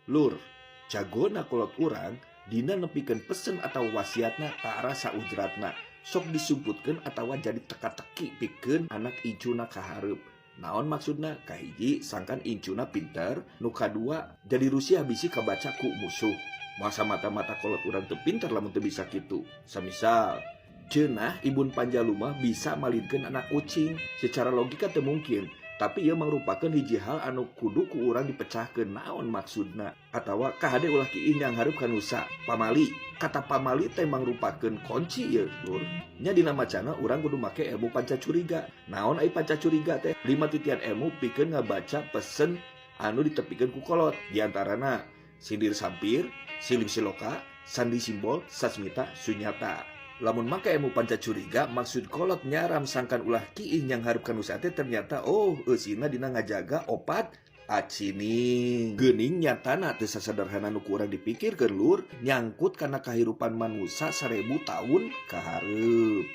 Lur, jagona kolot urang dina nepikeun pesen atau wasiatna ka arah saujratna. Sok disumputkeun atawa jadi teka-teki pikeun anak incuna kahareup. Naon maksudna? Kahiji sangkan incuna pinter, nu kadua jadi Rusia bisi kabaca ku musuh. Masa mata-mata kolot urang teu pinter lamun teu bisa kitu. Semisal ceunah ibun panjaluma bisa malidkeun anak ucing. Secara logika teu mungkin, tapi ieu mangrupakeun hiji hal anu kudu ku urang dipecahkeun. Naon maksudna? Atawa kahade ulah kieu yang hareup ka nusa. Pamali, kata pamali teh mangrupakeun kunci ieu, Lur. Nya dina macana urang kudu make ilmu pancacuriga. Naon ai pancacuriga teh? 5 titian ilmu pikeun ngabaca pesen anu ditepikeun ku kolot. Di antarana sindir sampir, silim siloka, sandi simbol, sasmita, sunyata. Lamun make ilmu pancacuriga maksud kolot nyaram sangkan ulah kiih yang hareup ka nusa teh ternyata eusina dina ngajaga opat acining. Geuning nyatana teu sasederhana nu ku urang dipikirkeun, Lur, nyangkut kana kahirupan manusa 1000 tahun kahareup.